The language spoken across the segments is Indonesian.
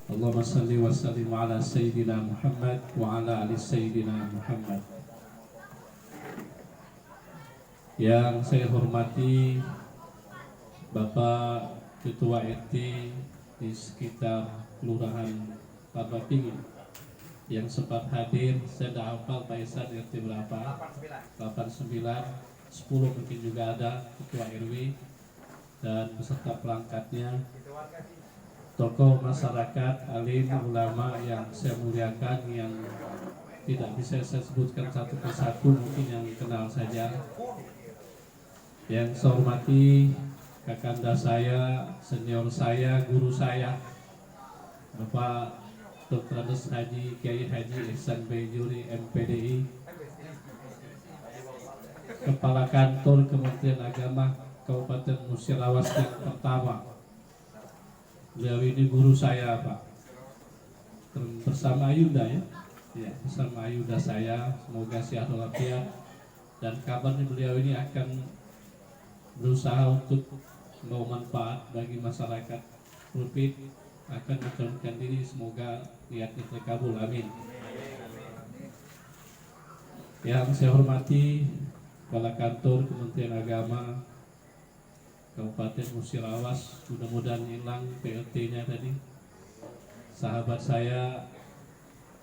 Allahumma salli wa sallim ala Sayyidina Muhammad wa ala ali Sayyidina Muhammad. Yang saya hormati Bapak Ketua RT di sekitar Kelurahan Pardapingin yang sempat hadir. Saya tidak hafal Pak Isan RT berapa, 89, 10 mungkin juga ada Ketua RW dan beserta perangkatnya, tokoh masyarakat, alim, ulama yang saya muliakan, yang tidak bisa saya sebutkan satu persatu, mungkin yang kenal saja. Yang saya hormati kakanda saya, senior saya, guru saya, Bapak Dr. Andes Haji Kiai Haji Ihsan Bejuri MPDI, Kepala Kantor Kementerian Agama Kabupaten Musirawas yang pertama. Beliau ini guru saya, Pak, bersama Ayunda ya, bersama Ayunda saya. Semoga sehat walafiat, dan kabarnya beliau ini akan berusaha untuk membawa manfaat bagi masyarakat Rupit, akan mencalonkan diri, semoga niatnya terkabul, amin. Yang saya hormati Kepala Kantor Kementerian Agama Kabupaten Musirawas, mudah-mudahan hilang PLT-nya tadi, sahabat saya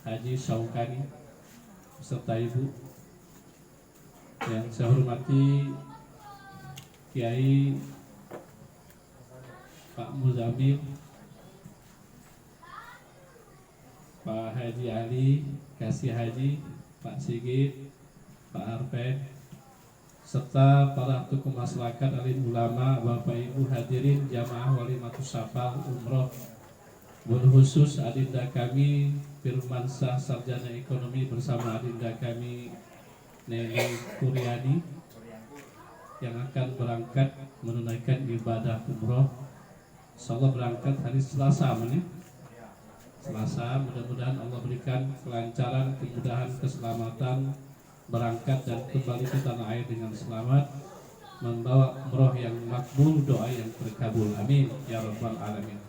Haji Syaukani beserta Ibu. Yang saya hormati Kiai Pak Muzamil, Pak Haji Ali, Kasih Haji, Pak Sigit, Pak Arfen, serta para tokoh masyarakat, alim ulama, Bapak Ibu hadirin jamaah walimatus safar umroh, khusus adinda kami Firmansyah Sarjana Ekonomi bersama adinda kami Neni Kuryadi yang akan berangkat menunaikan ibadah umroh. Insyaallah berangkat hari Selasa Selasa, mudah-mudahan Allah berikan kelancaran, kemudahan, keselamatan berangkat dan kembali ke tanah air dengan selamat, membawa umroh yang makbul, doa yang terkabul, amin ya rabbal alamin.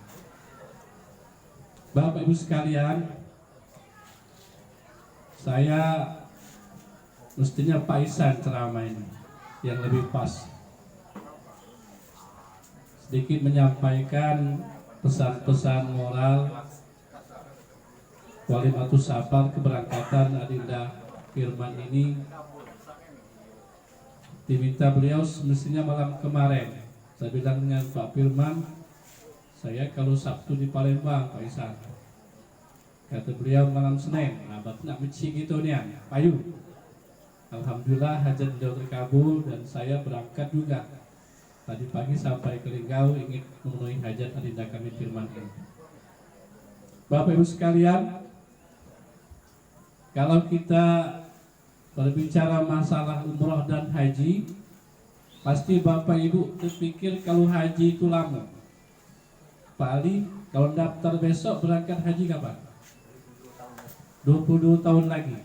Bapak Ibu sekalian, saya mestinya Pak Isan ceramah ini yang lebih pas, sedikit menyampaikan pesan-pesan moral walimatus safar keberangkatan adinda Firman ini. Diminta beliau semestinya malam kemarin, saya bilang dengan Pak Firman, saya kalau Sabtu di Palembang Pak Isan, kata beliau malam Senin, nah berarti nak meci gitu nih payu. Alhamdulillah hajat beliau terkabul dan saya berangkat juga tadi pagi sampai ke Linggau ingin memenuhi hajat adinda kami Firman ini. Bapak Ibu sekalian, kalau kita berbicara masalah umroh dan haji, pasti Bapak Ibu terpikir kalau haji itu lama. Pak Ali, kalau daftar besok berangkat haji kapan? 22 tahun lagi.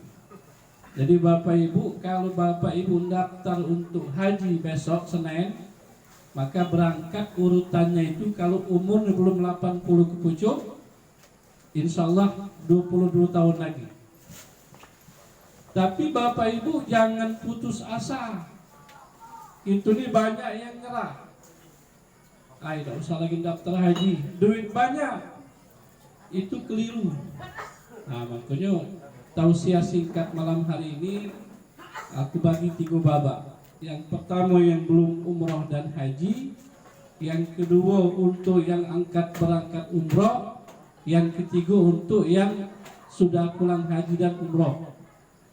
Jadi Bapak Ibu, kalau Bapak Ibu daftar untuk haji besok Senin, maka berangkat urutannya itu kalau umurnya belum 80 ke pucuk, insya Allah 22 tahun lagi. Tapi Bapak Ibu jangan putus asa. Itu nih banyak yang nyerah. Tidak usah lagi daftar haji, duit banyak. Itu keliru. Nah, makanya tausiah singkat malam hari ini aku bagi 3 babak. Yang pertama yang belum umroh dan haji, yang kedua untuk yang angkat berangkat umroh, yang ketiga untuk yang sudah pulang haji dan umroh.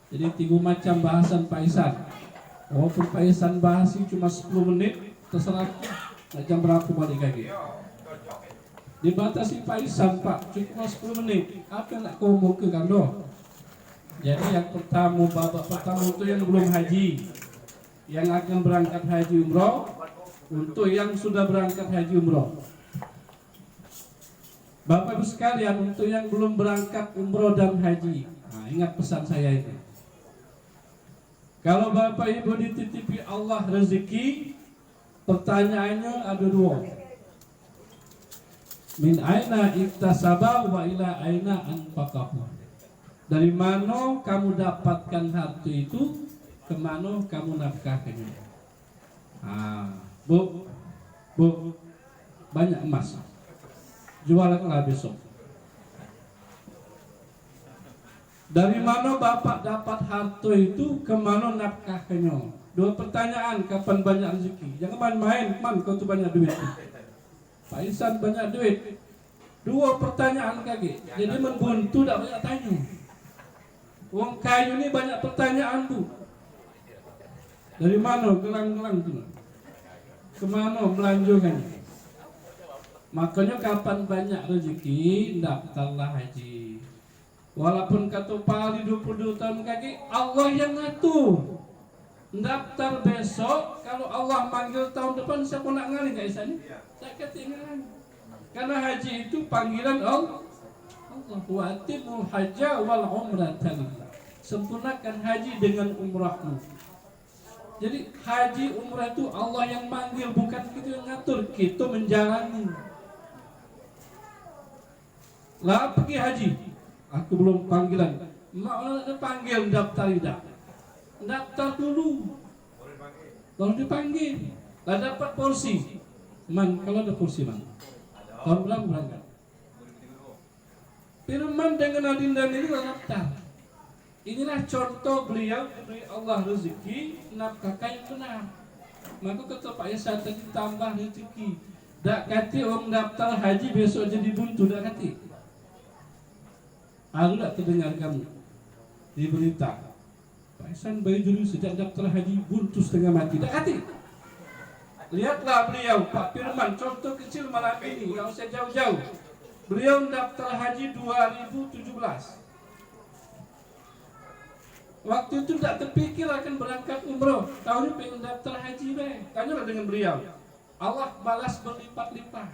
Jadi 3 macam bahasan Pak Isan. Walaupun Pak Isan bahas cuma 10 menit, terserah jam berapa balik lagi. Dibatasi Pak Isan, Pak, cuma 10 menit. Apa yang nak kau mau ke kando? Jadi yang pertama, babak pertama untuk yang belum haji, yang akan berangkat haji umroh, untuk yang sudah berangkat haji umroh. Bapak Ibu sekalian, untuk yang belum berangkat umroh dan haji, nah, ingat pesan saya ini. Kalau Bapak Ibu dititipi Allah rezeki, pertanyaannya ada 2. Min aina iktasaba wa ila aina anfaqahu. Dari mana kamu dapatkan harta itu, kemana kamu nafkahkannya. Bu, banyak emas, jualanlah besok. Dari mana bapak dapat harta itu, kemana nafkahkannya? Dua pertanyaan, kapan banyak rezeki? Jangan main-main, kau tuh banyak duit. Pak Ihsan banyak duit. Dua pertanyaan kaki. Jadi membuntu tak banyak tanya. Wong kayu ini banyak pertanyaan bu. Dari mana gelang-gelang itu? Kemana belanjanya? Makanya kapan banyak rezeki, daftarlah haji. Walaupun kata pali 22 tahun kaki, Allah yang ngatur. Daftar besok, kalau Allah manggil tahun depan, siapa nak ngalih gak Ihsan? Saya ketinggalan. Karena haji itu panggilan Allah. Wa atimul hajja wal umrata lillah. Sempurnakan haji dengan umrahmu. Jadi haji umrah itu Allah yang manggil, bukan kita yang ngatur, kita menjalani. Lah pergi haji, aku belum panggilan. Mak ada panggil, daftar tidak? Daftar dulu. Kalau dipanggil, lah dapat porsi. Kalau ada porsi tahun berapa berangkat? Firman dengan adinda ini daftar. Inilah contoh beliau diberi Allah rezeki, nafkahkan yang benar. Maka kata Pak Ihsan tadi tambah rezeki. Tak kati orang daftar haji besok jadi buntu, tak kati. Aku tak terdengar kamu di berita Pak Ihsan bayi dulu sejak daftar haji buntu setengah mati, tak kati. Lihatlah beliau Pak Firman, contoh kecil malam ini, kalau saya jauh-jauh. Beliau daftar haji 2017. Waktu itu tak terpikir akan berangkat umroh. Tahun ini pengen daftar haji deh. Tanyalah dengan beliau. Allah balas berlipat-lipat.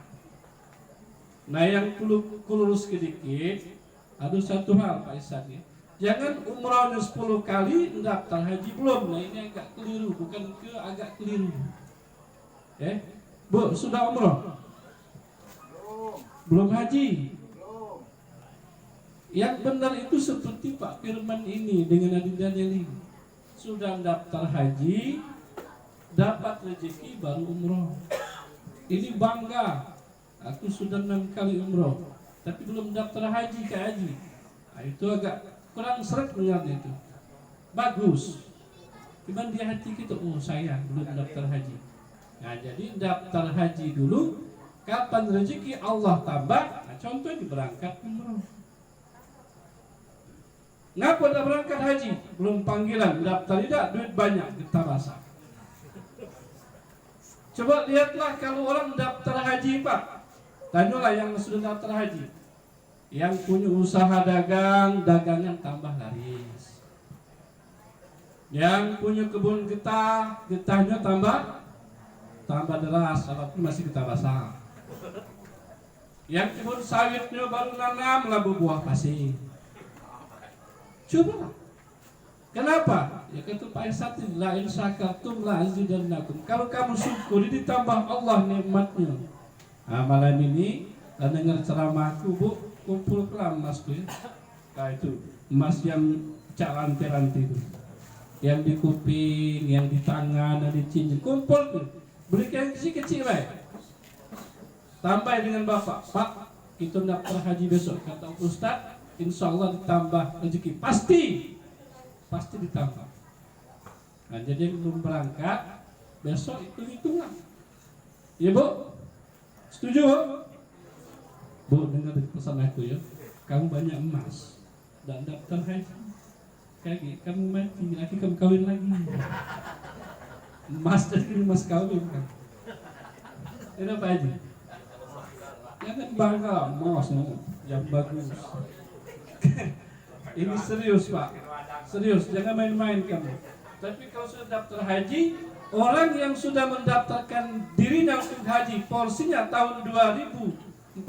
Nah yang kulurus sedikit, ada satu hal Pak Ihsan ya. Jangan umroh 10 kali daftar haji belum. Nah ini agak keliru, bukan ke agak keliru. Bu, sudah umroh? Belum haji. Yang benar itu seperti Pak Firman ini dengan adinda Nelly. Sudah daftar haji, dapat rezeki baru umroh. Ini bangga. Aku sudah 6 kali umroh, tapi belum daftar haji ke haji. Nah, itu agak kurang seret dengarnya itu. Bagus. Cuman di hati kita, oh saya belum daftar haji. Nah jadi daftar haji dulu. Kapan rezeki Allah tambah? Nah, contoh ini berangkat umroh. Ngapa dah berangkat haji? Belum panggilan, daftar tidak, duit banyak, kita rasa. Coba lihatlah kalau orang daftar haji Pak. Tanyalah yang sudah daftar haji. Yang punya usaha dagang, dagangan tambah laris. Yang punya kebun getah, getahnya tambah deras, walaupun masih getah basah. Yang kebun sawitnya baru nanam labu buah pasir. Coba. Kenapa? Ya kata Pak Ihsan, la in syakartum la azidannakum. Kalau kamu syukur ditambah Allah nikmatnya. Nah, malam ini dengar ceramahku Bu, kumpul kelam emasku ya. Nah itu emas yang cak rantai-rantai itu. Yang di kuping, yang di tangan, dan di cincin, kumpul tuh. Berikan kecil-kecil baik. Tambah dengan Bapak, Pak, kita daftar haji besok. Kata Ustaz, insya Allah ditambah rezeki. Pasti ditambah. Nah jadi yang belum berangkat, besok hitung-hitungan. Ya Bu, setuju Bu? Bu, dengar pesan aku ya. Kamu banyak emas dan daftar haji. Kayak kamu mati, lagi kamu kawin lagi. Emas jadi emas kawin kan. Ini apa aja? Jangan bangga, emas yang bagus. Ini serius Pak, serius, jangan main-main kamu. Tapi kalau sudah daftar haji, orang yang sudah mendaftarkan dirinya untuk haji, porsinya tahun 2040,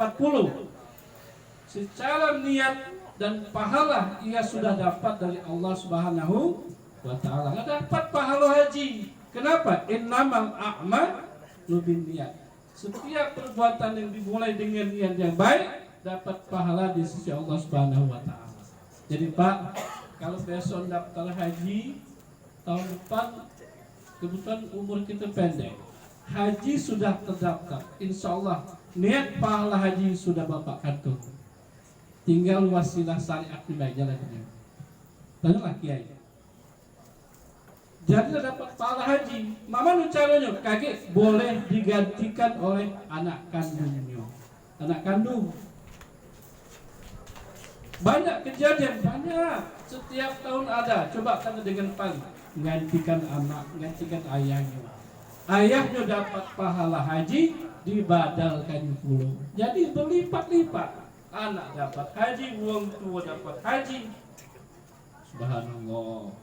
secara niat dan pahala ia sudah dapat dari Allah Subhanahu wa Ta'ala. Dapat pahala haji. Kenapa? Innamal a'malu binniyat. Setiap perbuatan yang dimulai dengan niat yang baik dapat pahala di sisi Allah Subhanahu wa taala. Jadi Pak, kalau besok daftar haji tahun depan, kebetulan umur kita pendek, haji sudah terdaftar, insya Allah niat pahala haji sudah Bapak kantung, tinggal wasilah syariat baik jalannya. Tanyalah kiai, jadi dapat pahala haji. Mama nu caranya kakek boleh digantikan oleh anak kandungnya, anak kandung. Banyak kejadian, banyak. Setiap tahun ada. Coba tanya dengan paling gantikan anak, gantikan ayahnya. Ayahnya dapat pahala haji, dibadalkan pula. Jadi berlipat-lipat. Anak dapat haji, wong tua dapat haji. Subhanallah.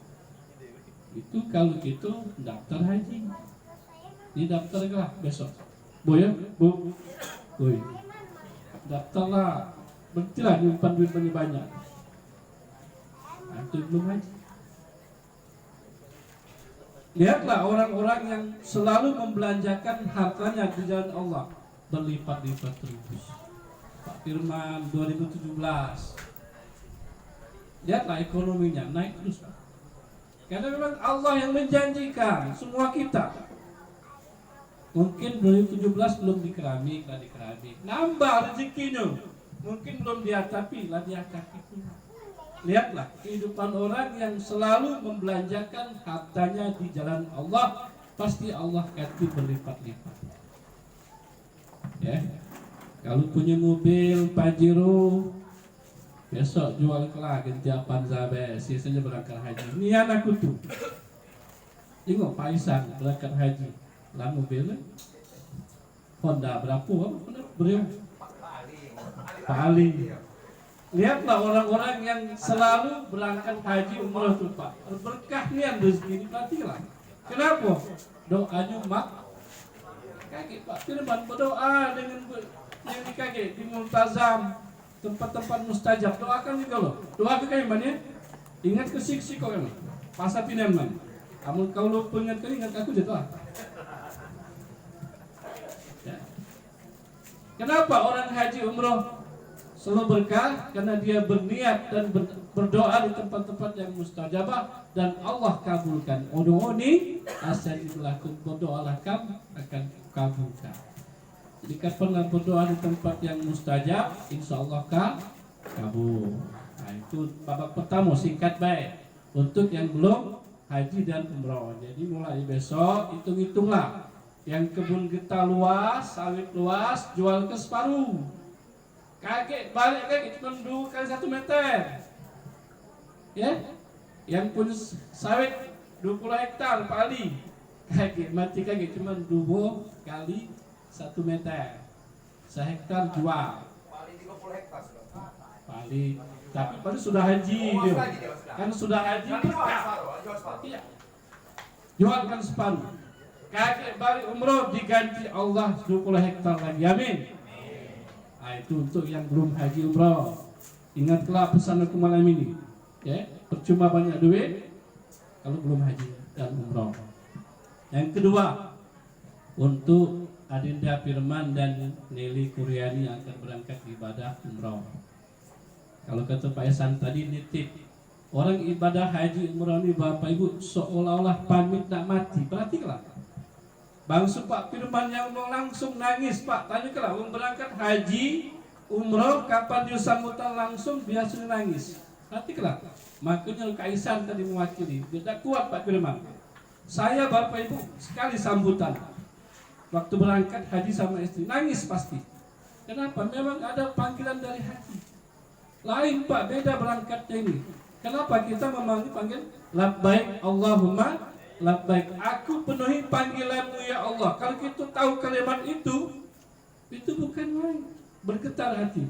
Itu kalau gitu daftar haji. Didaftarlah besok. Bu ya, Bu. Boy. Daftarlah. Berartilah nyimpan duit banyak. Itu belum haji. Lihatlah orang-orang yang selalu membelanjakan hartanya di jalan Allah, berlipat-lipat terus. Pak Firman 2017. Lihatlah ekonominya naik terus. Karena memang Allah yang menjanjikan semua kita. Mungkin 2017 belum dikeramik, lah dikeramik. Nambah rezekinya. Mungkin belum diatapi, lah diatapi pula. Lihatlah kehidupan orang yang selalu membelanjakan hartanya di jalan Allah, pasti Allah ganti berlipat-lipat. Ya, kalau punya mobil Pajero, besok jual kelak ganti Avanza, sisanya berangkat haji. Ini anakku tuh. Tengok Pak Isan berangkat haji, lah mobilnya Honda berapa? Beliau paling. Lihatlah orang-orang yang selalu berangkat haji umrah itu Pak, berkahnya rezeki diperhatikan. Kenapa? Doanya mak kaki Pak Firman berdoa dengan yang di kaki di multazam, tempat-tempat mustajab, doakan juga loh. Doa ke kayak mana? Ingat ke sik kok kan? Pasapinan man. Amun kau lupa ingat aku jatuh. Ya. Kenapa orang haji umrah selalu berkah? Karena dia berniat dan berdoa di tempat-tempat yang mustajabah dan Allah kabulkan. Ud'uni astajib lakum, berdoalah kamu akan kabulkan. Jika pernah berdoa di tempat yang mustajab, insya Allah kabul. Nah, itu babak pertama singkat baik untuk yang belum haji dan umroh. Jadi mulai besok hitung-hitunglah. Yang kebun getah luas, sawit luas, jual ke separuh. Kakek balik cuma 2 kali 1 meter. Ya, yang punya sawit 20 hektar pali, kakek mati kakek cuma 2 kali 1 meter. 1 hektar jual. Pali 30 hektar sudah. Pali, tapi baru sudah haji dia. Kan sudah haji berkah. Iya. Jualkan separuh. Kakek balik umroh diganti Allah 20 hektar lagi. Amin. Nah, itu untuk yang belum haji umrah. Ingatlah pesan aku malam ini. Ya, percuma banyak duit kalau belum haji dan umrah. Yang kedua, untuk Adinda Firman dan Nelly Kuryani yang akan berangkat ibadah umrah. Kalau kata Pak Esan tadi nitip, orang ibadah haji umrah ini Bapak Ibu seolah-olah pamit nak mati. Perhatikanlah. Bangsa Pak Firman yang mau langsung nangis Pak, tanyakanlah orang berangkat haji umroh kapan dia sambutan langsung biasanya nangis. Perhatikanlah. Makanya Kaisan tadi mewakili, dia tak kuat Pak Firman. Saya Bapak Ibu sekali sambutan waktu berangkat haji sama istri, nangis pasti. Kenapa? Memang ada panggilan dari haji. Lain Pak, beda berangkatnya ini. Kenapa kita memanggil labbaik Allahumma labbaik, aku penuhi panggilanmu ya Allah. Kalau kita tahu kalimat itu bukan main, bergetar hati.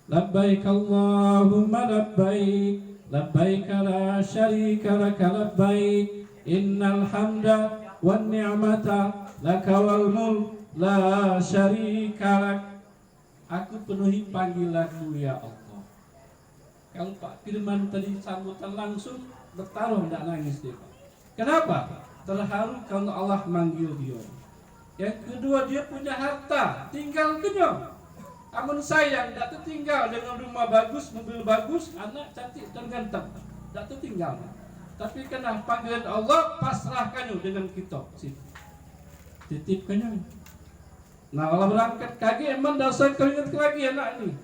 Labbaik Allahumma labbaik, labbaik la syarika laka labbaik, innal hamda wan ni'mata laka wal mulk la syarika lak. Aku penuhi panggilanmu ya Allah. Kalau Pak Firman tadi sambutan langsung bertaruh, tidak nangis dia Pak. Kenapa? Terharu kalau Allah manggil dia. Yang kedua dia punya harta, tinggal kenyang. Amun sayang, tak tertinggal dengan rumah bagus, mobil bagus, anak cantik dan ganteng, tak tertinggal. Tapi kena panggilan Allah, pasrahkan dengan kita. Titipkannya. Nah kalau berangkat kaki emang dasar kau ingat lagi anak ini.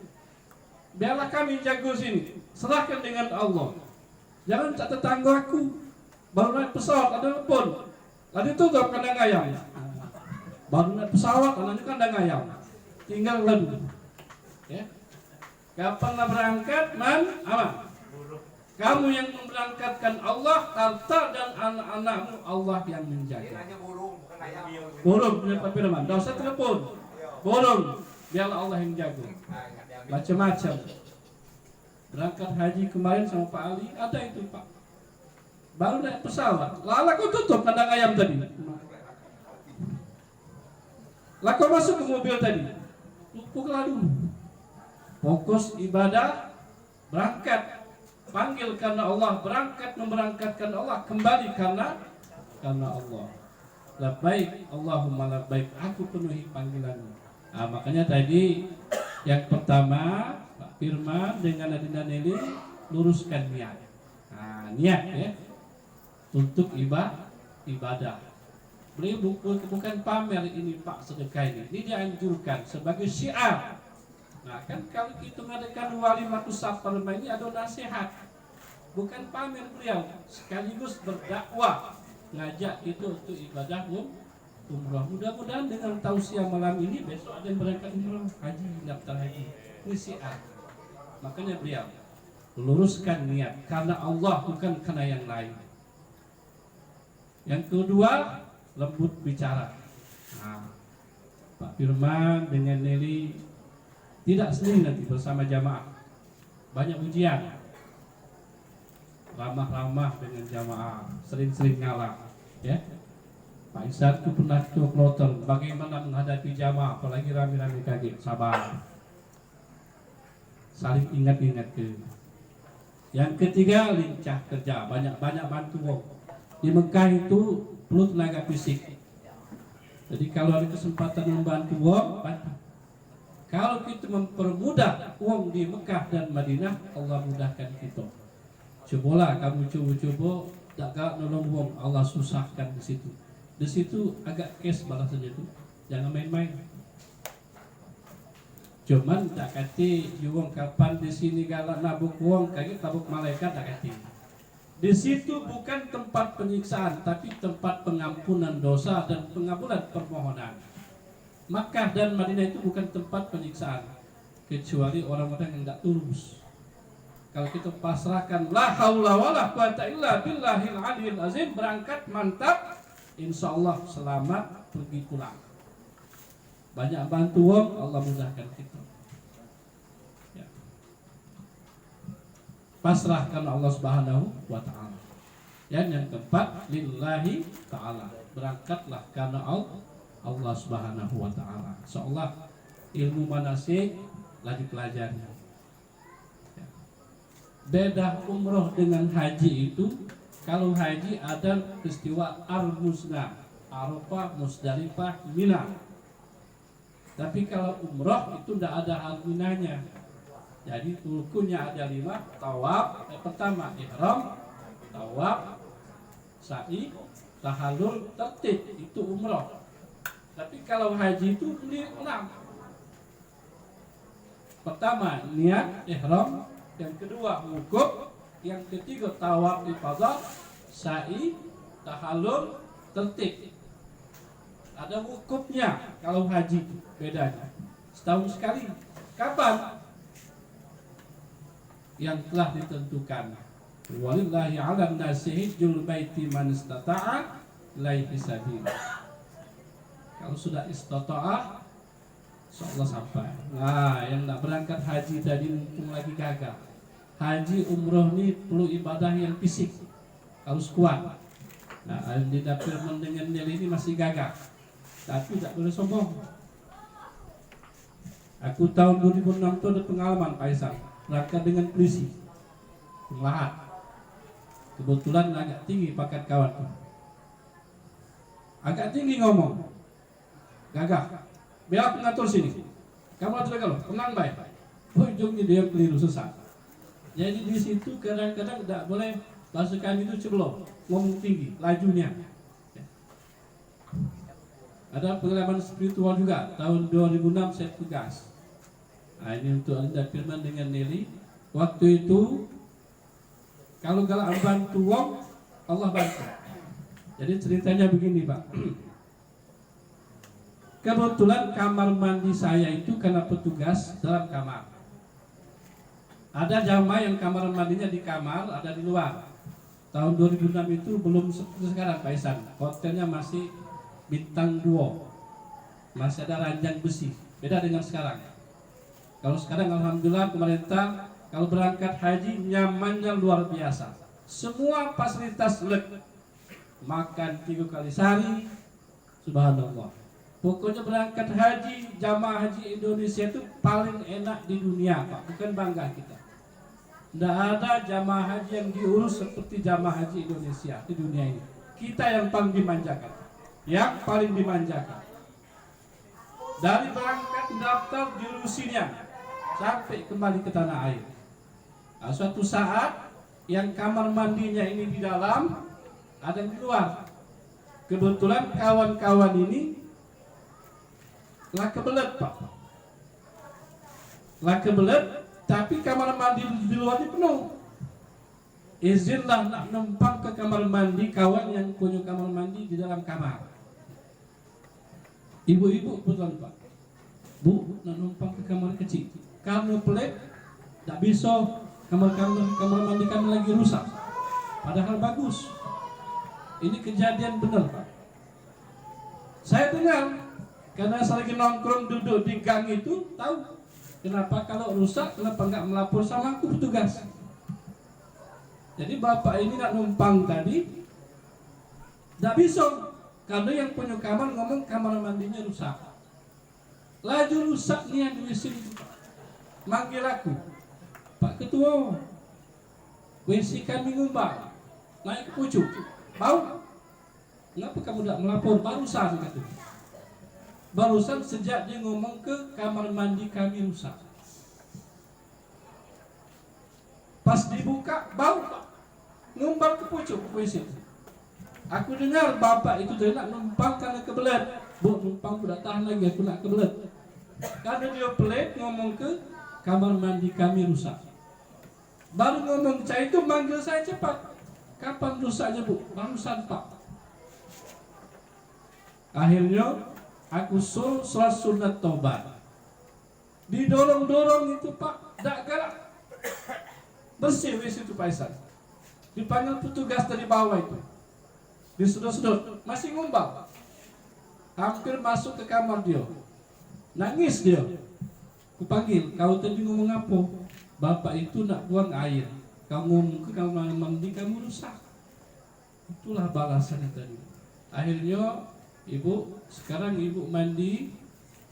Biarlah kami jago sini. Serahkan dengan Allah. Jangan tak tetangga aku. Baru naik pesawat ada telepon. Tadi tutup kandang ayam. Baru naik pesawat anaknya kandang ayam. Tinggal lalu. Ya. Kapan lah berangkat aman. Kamu yang memberangkatkan Allah, harta dan anak-anakmu Allah yang menjaga. Burung punya Pak Firman, dah usah telepon. Burung, biarlah Allah yang jaga. Macam-macam. Berangkat haji kemarin sama Pak Ali, ada itu Pak. Baru naik pesawat, lala kau tutup kandang ayam tadi. Lah kau masuk ke mobil tadi, pukul dulu. Fokus ibadah, berangkat. Panggil karena Allah, berangkat memberangkatkan Allah, kembali karena Allah. Labbaik Allahumma labbaik, aku penuhi panggilanmu. Nah, makanya tadi yang pertama Pak Firman dengan Adinda Nelly luruskan niat. Nah, niat ya untuk ibadah. Beliau bukan pamer ini Pak sedekah ini dianjurkan sebagai syiar. Nah kan kalau kita mengadakan walimatus safar ini ada nasihat, bukan pamer beliau, sekaligus berdakwah, ngajak itu untuk ibadah umrah. Mudah-mudahan dengan tausiah malam ini besok ada yang berangkat umrah, haji, daftar haji, ini syiar. Makanya beliau luruskan niat karena Allah, bukan karena yang lain. Yang kedua, lembut bicara. Nah, Pak Firman dengan Nelly tidak sendiri nanti bersama jamaah. Banyak ujian. Ramah-ramah dengan jamaah, sering-sering ngalah, ya. Pak Isad itu pernah ketua kloter, bagaimana menghadapi jamaah, apalagi rame-rame kaget, sabar. Saling ingat-ingat ke. Yang ketiga, lincah kerja, banyak-banyak bantu wong. Di Mekah itu perlu tenaga fisik. Jadi kalau ada kesempatan membantu wong, bantu. Kalau kita mempermudah uang di Mekah dan Madinah, Allah mudahkan kita. Cobalah kamu coba tak nolong uang, Allah susahkan di situ. Di situ agak kes balasannya itu, jangan main-main. Cuman tak kati uang kapan di sini galak nabuk uang, kayak tabuk malaikat tak kati. Di situ bukan tempat penyiksaan, tapi tempat pengampunan dosa dan pengabulan permohonan. Makkah dan Madinah itu bukan tempat penyiksaan, kecuali orang-orang yang tidak tulus. Kalau kita pasrahkan la haula wala quwata illa billahil aliyil azim, berangkat mantap, insyaallah selamat pergi pulang. Banyak bantu wong, Allah mudahkan kita. Ya. Pasrahkan Allah Subhanahu wa taala. Yang keempat, lillahi taala. Berangkatlah karena Allah Subhanahu wa taala. Insyaallah ilmu manasik lagi pelajari. Ya. Beda umroh dengan haji itu, kalau haji ada peristiwa Al-Musna, Arafah, Musdalifah, Mina. Tapi kalau umroh itu tidak ada Al-Minanya. Jadi rukunnya ada 5, tawaf, pertama ihram, tawaf, sa'i, tahallul, tertib, itu umroh. Tapi kalau haji itu 6. Pertama niat ihram, yang kedua wukuf, yang ketiga tawaf ifadah, sa'i, tahallul, tertib. Ada wukufnya kalau haji itu bedanya. Setahun sekali. Kapan? Yang telah ditentukan. Walillahi 'alan nasi hajjul baiti man istata'a ilaihi sabila. Kalau sudah istata'ah, insyaallah sampai. Nah, yang nak berangkat haji tadi mumpung lagi gagal. Haji umroh ini perlu ibadah yang fisik, harus kuat. Nah, di dapur mendengar ini masih gagah, tapi tak boleh sombong. Aku tahun 2006 itu ada pengalaman Pak Isan, berangkat dengan polisi, penglahat. Kebetulan agak tinggi pakat kawan, agak tinggi ngomong. gagah. Biar pengatur sini. Kamu atur kalau tenang baik. Ujungnya dia keliru sesat. Jadi di situ kadang-kadang tidak boleh bahasa kami itu ceblok, ngomong tinggi, lajunya. Ada pengalaman spiritual juga. Tahun 2006 saya tugas. Nah, ini untuk Anda firman dengan Nelly. Waktu itu kalau galak bantu wong, Allah bantu. Jadi ceritanya begini Pak. Kebetulan kamar mandi saya itu karena petugas dalam kamar. Ada jamaah yang kamar mandinya di kamar, ada di luar. Tahun 2006 itu belum seperti sekarang Pak Isan. Hotelnya masih bintang 2. Masih ada ranjang besi. Beda dengan sekarang. Kalau sekarang alhamdulillah pemerintah kalau berangkat haji nyamannya luar biasa. Semua fasilitas lengkap. Makan 3 kali sehari. Subhanallah. Pokoknya berangkat haji, jamaah haji Indonesia itu paling enak di dunia Pak. Bukan bangga kita. Tidak ada jamaah haji yang diurus seperti jamaah haji Indonesia di dunia ini. Kita yang paling dimanjakan. Yang paling dimanjakan. Dari berangkat daftar diurusinya sampai kembali ke tanah air. Nah, suatu saat yang kamar mandinya ini di dalam, ada yang di luar. Kebetulan kawan-kawan ini lah kebelet Pak. Lah kebelet, tapi kamar mandi di luar ini penuh. Izinlah nak numpang ke kamar mandi kawan yang punya kamar mandi di dalam kamar. Ibu-ibu betul Pak. Bu, nak numpang ke kamar kecil. Karena pelik, tak bisa. Kamar mandi kami lagi rusak. Padahal bagus. Ini kejadian benar Pak. Saya dengar, karena saya lagi nongkrong duduk di gang itu, tahu kenapa kalau rusak, kenapa nggak melapor sama aku petugas. Jadi bapak ini nak numpang tadi, tak bisa. Karena yang punya kamar ngomong kamar mandinya rusak. Laju rusak nih yang di sini. Manggil aku, Pak Ketua, WC kami ngumbang, naik ke pucuk, bau. Kenapa kamu tidak melapor? Barusan katanya. Barusan sejak dia ngomong ke kamar mandi kami rusak. Pas dibuka, bau, ngumbang ke pucuk WC. Aku dengar bapak itu dia nak numpang karena kebelet. Bu, numpang udah tahan lagi, aku nak kebelet. Karena dia pelit ngomong ke kamar mandi kami rusak. Baru ngomong saya itu manggil saya cepat. Kapan rusaknya Bu? Barusan Pak. Akhirnya aku suruh sholat sunat taubat. Didorong-dorong itu Pak, tak galak. Bersih wis itu Pak Isan. Dipanggil petugas dari bawah itu. Disudut-sudut, masih ngumbang. Hampir masuk ke kamar dia. Nangis dia. Kupanggil, kau tadi ngomong apa? Bapak itu nak buang air. Kamu ngomong ke kamar mandi kamu rusak. Itulah balasannya tadi. Akhirnya ibu, sekarang ibu mandi,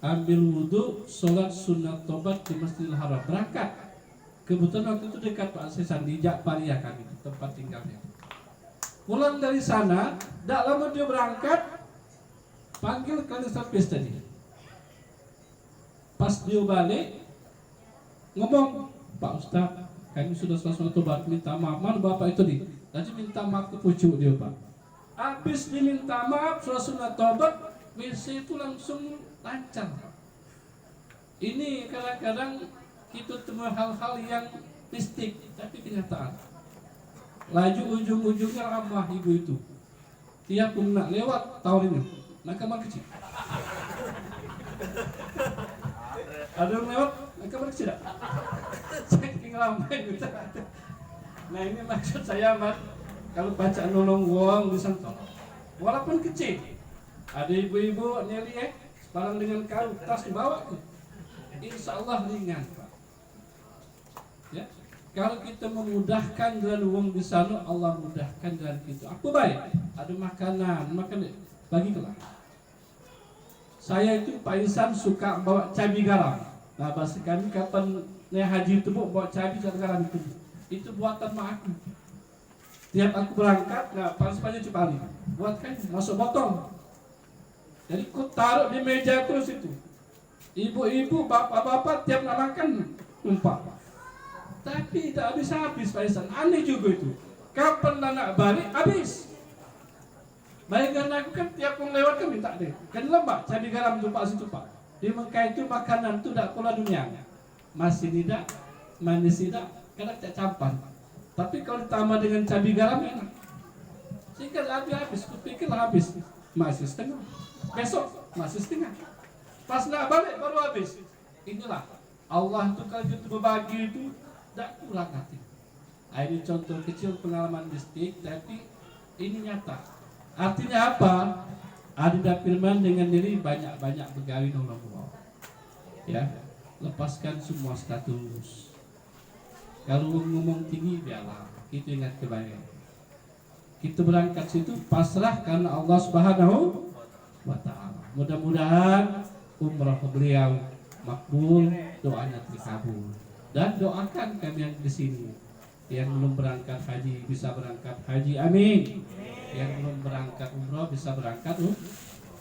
ambil wudhu, sholat sunat tobat di Masjidil Haram, berangkat. Kebetulan waktu itu dekat Pak Sesan di Jakparia kami, tempat tinggalnya. Pulang dari sana, tak lama dia berangkat, panggil Kalisapis tadi. Pas dia balik, ngomong, Pak Ustaz, kami sudah sholat sunat tobat, minta maaf. Mana bapak itu nih? Tadi minta maaf ke pucuk dia Pak. Habis diminta maaf sholat sunat tobat, WC itu langsung lancar. Ini kadang-kadang kita temu hal-hal yang mistik, tapi kenyataan. Laju ujung-ujungnya ramah ibu itu. Tiap nak lewat tawarin, nak kamar kecil. Ada yang lewat, nak kamar kecil tak? Saking ramai gitu. Nah ini maksud saya Mas. Kalau baca nolong wong di sana, walaupun kecil, ada ibu-ibu Nelly barang dengan kau tas dibawa, insya Allah ringan Pak. Ya, kalau kita memudahkan jalan wong di sana, Allah mudahkan jalan kita. Aku baik, ada makanan, bagilah. Saya itu Pak Insan suka bawa cabai garam. Nah bahasa kami kapan haji itu bawa cabai garam itu buatan mak aku. Tiap aku berangkat, nah paling cupali buatkan masuk botol. Jadi kau taruh di meja terus itu. Ibu-ibu, bapak-bapak tiap nak makan tumpah. Tapi tak habis-habis Pak Ihsan. Aneh juga itu. Kapan nak balik habis. Bayangkan aku kan tiap lewat kan minta deh. Kan lembak cabai garam tumpah situ Pak. Di Mekah itu makanan itu tak pola dunia. Masih tidak, manis tidak, kadang tak campur. Tapi kalau ditambah dengan cabai garam enak. Sehingga habis, kupikir habis. Masih setengah. Besok masih setengah. Pas nak balik baru habis. Inilah Allah itu kalau itu berbagi itu tak kurang hati. Ini contoh kecil pengalaman mistik, tapi ini nyata. Artinya apa? Ada firman dengan diri banyak-banyak begawi nolong Allah. Ya, lepaskan semua status. Kalau ngomong tinggi biarlah, kita ingat kebaikan. Kita berangkat situ pasrah karena Allah Subhanahu wa Ta'ala. Mudah-mudahan umrah beliau makbul, doanya terkabul. Dan doakan kami yang di sini yang belum berangkat haji bisa berangkat haji, amin. Yang belum berangkat umrah bisa berangkat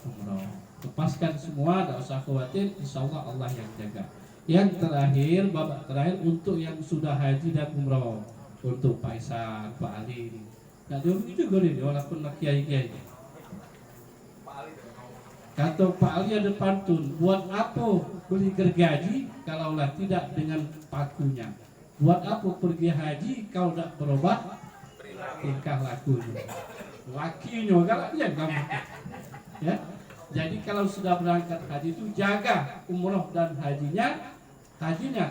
umrah. Lepaskan semua, tidak usah khawatir, insya Allah Allah yang jaga. Yang terakhir, babak terakhir untuk yang sudah haji dan umrah, untuk Pak Ihsan, Pak Ali. Nah, dia begitu gini, walaupun kiai-kiai. Kata Pak Ali ada pantun, buat apa beli gergaji kalaulah tidak dengan pakunya. Buat apa pergi haji kalau tidak berubah tingkah lakunya. Lakinya galak dia kamu. Ya. Jadi kalau sudah berangkat haji itu jaga umroh dan hajinya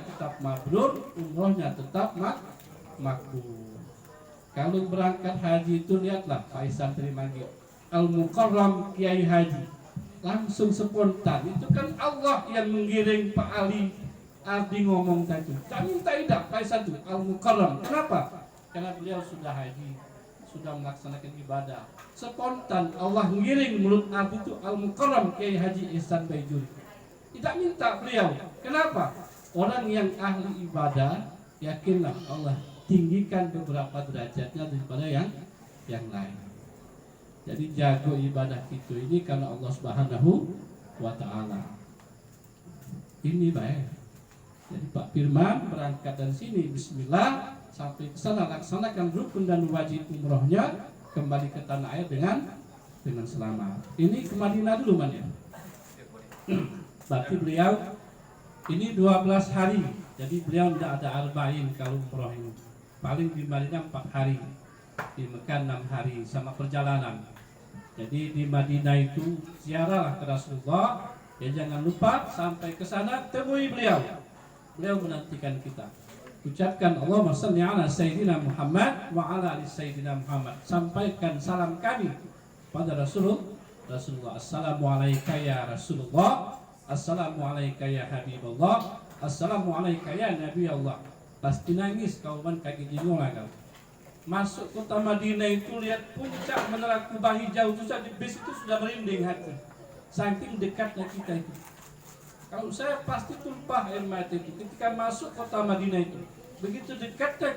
tetap mabrur, umrohnya tetap makbul. Kalau berangkat haji itu lihatlah Pak Ihsan terima Al-Mukarram Kiai Haji. Langsung spontan, itu kan Allah yang menggiring Pak Ali Ardi ngomong tadi. Tak minta tidak Pak Ihsan itu Al-Mukarram. Kenapa? Karena beliau sudah haji, sudah melaksanakan ibadah. Spontan Allah mengiring mulut Ardi itu Al-Mukarram Kiai Haji Ihsan Baijuri. Tidak minta beliau. Kenapa? Orang yang ahli ibadah, yakinlah Allah tinggikan beberapa derajatnya daripada yang lain. Jadi jago ibadah itu ini karena Allah Subhanahu wa Ta'ala. Ini baik. Jadi Pak Firman berangkat dari sini, bismillah, sampai ke sana laksanakan rukun dan wajib umrohnya, kembali ke tanah air dengan selamat. Ini ke Madinah dulu man ya. Berarti beliau ini 12 hari. Jadi beliau tidak ada arba'in kalau umroh ini. Paling di Madinah 4 hari. Di Mekah 6 hari sama perjalanan. Jadi di Madinah itu ziarahlah ke Rasulullah. Ya jangan lupa sampai ke sana temui beliau. Beliau menantikan kita. Ucapkan Allahumma shalli ala Sayyidina Muhammad wa ala ali Sayyidina Muhammad. Sampaikan salam kami pada Rasulullah. Assalamualaikum ya Rasulullah. Assalamualaikum ya Habibullah. Assalamualaikum ya Nabi Allah. Pasti nangis kau man kaki jingung lah kau. Masuk kota Madinah itu lihat puncak menara Kubah hijau itu saja di bis itu sudah merinding hati. Saking dekatnya kita itu. Kalau saya pasti tumpah air mata itu ketika masuk kota Madinah itu. Begitu dekatnya